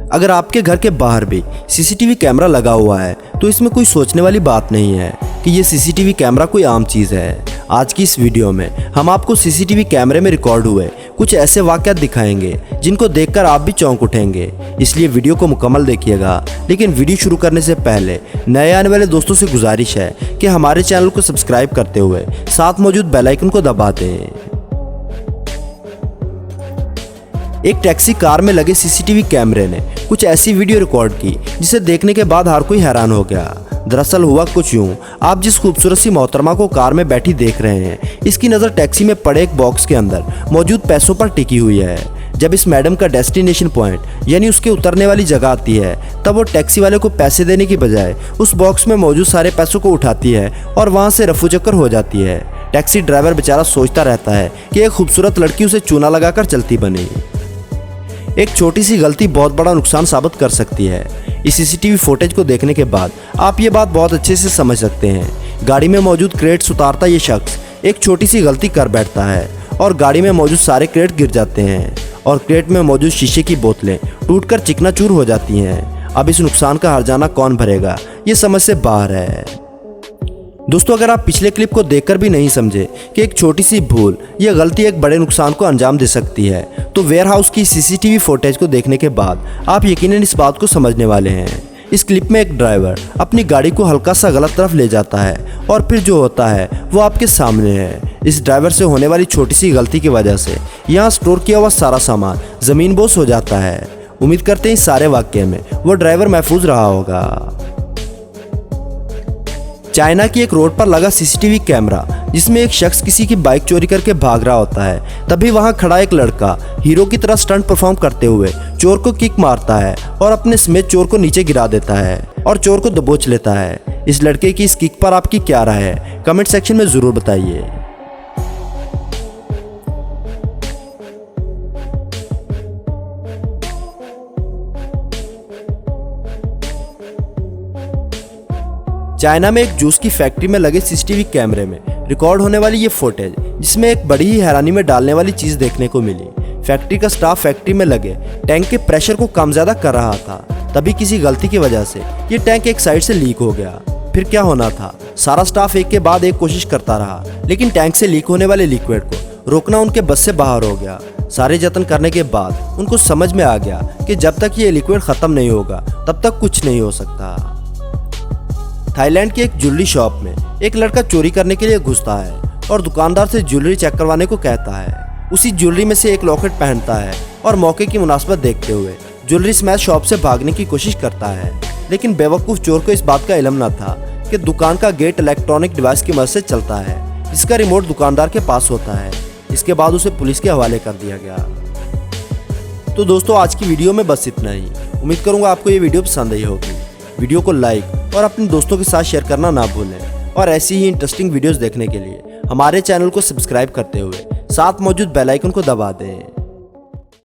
अगर आपके घर के बाहर भी सीसीटीवी कैमरा लगा हुआ है तो इसमें कोई सोचने वाली बात नहीं है कि ये सीसीटीवी कैमरा कोई आम चीज़ है। आज की इस वीडियो में हम आपको सीसीटीवी कैमरे में रिकॉर्ड हुए कुछ ऐसे वाक़यात दिखाएंगे जिनको देखकर आप भी चौंक उठेंगे, इसलिए वीडियो को मुकम्मल देखिएगा। लेकिन वीडियो शुरू करने से पहले नए आने वाले दोस्तों से गुजारिश है कि हमारे चैनल को सब्सक्राइब करते हुए साथ मौजूद बेल आइकन को दबा दें। एक टैक्सी कार में लगे सीसीटीवी कैमरे ने कुछ ऐसी वीडियो रिकॉर्ड की जिसे देखने के बाद हर कोई हैरान हो गया। दरअसल हुआ कुछ यूं, आप जिस खूबसूरत सी मोहतरमा को कार में बैठी देख रहे हैं, इसकी नज़र टैक्सी में पड़े एक बॉक्स के अंदर मौजूद पैसों पर टिकी हुई है। जब इस मैडम का डेस्टिनेशन पॉइंट यानी उसके उतरने वाली जगह आती है, तब वो टैक्सी वाले को पैसे देने की बजाय उस बॉक्स में मौजूद सारे पैसों को उठाती है और वहाँ से रफू चक्कर हो जाती है। टैक्सी ड्राइवर बेचारा सोचता रहता है कि एक खूबसूरत लड़की उसे चूना लगाकर चलती बनी। एक छोटी सी गलती बहुत बड़ा नुकसान साबित कर सकती है। इस सीसीटीवी फुटेज को देखने के बाद आप ये बात बहुत अच्छे से समझ सकते हैं। गाड़ी में मौजूद क्रेट्स उतारता ये शख्स एक छोटी सी गलती कर बैठता है और गाड़ी में मौजूद सारे क्रेट गिर जाते हैं और क्रेट में मौजूद शीशे की बोतलें टूटकर चिकनाचूर हो जाती हैं। अब इस नुकसान का हर्जाना कौन भरेगा, ये समझ से बाहर है। दोस्तों, अगर आप पिछले क्लिप को देखकर भी नहीं समझे कि एक छोटी सी भूल या गलती एक बड़े नुकसान को अंजाम दे सकती है, तो वेयरहाउस की सीसीटीवी फुटेज को देखने के बाद आप यकीनन इस बात को समझने वाले हैं। इस क्लिप में एक ड्राइवर अपनी गाड़ी को हल्का सा गलत तरफ ले जाता है और फिर जो होता है वो आपके सामने है। इस ड्राइवर से होने वाली छोटी सी गलती की वजह से यहाँ स्टोर किया हुआ सारा सामान ज़मीनबोस हो जाता है। उम्मीद करते हैं इस सारे वाक़ये में वो ड्राइवर महफूज रहा होगा। चाइना की एक रोड पर लगा सीसीटीवी कैमरा जिसमें एक शख्स किसी की बाइक चोरी करके भाग रहा होता है। तभी वहां खड़ा एक लड़का हीरो की तरह स्टंट परफॉर्म करते हुए चोर को किक मारता है और अपने समेत चोर को नीचे गिरा देता है और चोर को दबोच लेता है। इस लड़के की इस किक पर आपकी क्या राय है, कमेंट सेक्शन में ज़रूर बताइए। चाइना में एक जूस की फैक्ट्री में लगे सीसीटीवी कैमरे में रिकॉर्ड होने वाली ये फुटेज जिसमें एक बड़ी ही हैरानी में डालने वाली चीज़ देखने को मिली। फैक्ट्री का स्टाफ फैक्ट्री में लगे टैंक के प्रेशर को कम ज़्यादा कर रहा था। तभी किसी गलती की वजह से ये टैंक एक साइड से लीक हो गया। फिर क्या होना था, सारा स्टाफ एक के बाद एक कोशिश करता रहा, लेकिन टैंक से लीक होने वाले लिक्विड को रोकना उनके बस से बाहर हो गया। सारे जतन करने के बाद उनको समझ में आ गया कि जब तक ये लिक्विड ख़त्म नहीं होगा तब तक कुछ नहीं हो सकता। थाईलैंड की एक ज्वेलरी शॉप में एक लड़का चोरी करने के लिए घुसता है और दुकानदार से ज्वेलरी चेक करवाने को कहता है। उसी ज्वेलरी में से एक लॉकेट पहनता है और मौके की मुनासिबत देखते हुए ज्वेलरी स्मैश शॉप से भागने की कोशिश करता है। लेकिन बेवकूफ़ चोर को इस बात का इल्म न था कि दुकान का गेट इलेक्ट्रॉनिक डिवाइस की मदद से चलता है, जिसका रिमोट दुकानदार के पास होता है। इसके बाद उसे पुलिस के हवाले कर दिया गया। तो दोस्तों, आज की वीडियो में बस इतना ही। उम्मीद करूँगा आपको ये वीडियो पसंद आई होगी। वीडियो को लाइक और अपने दोस्तों के साथ शेयर करना ना भूलें और ऐसी ही इंटरेस्टिंग वीडियोस देखने के लिए हमारे चैनल को सब्सक्राइब करते हुए साथ मौजूद बेल आइकन को दबा दें।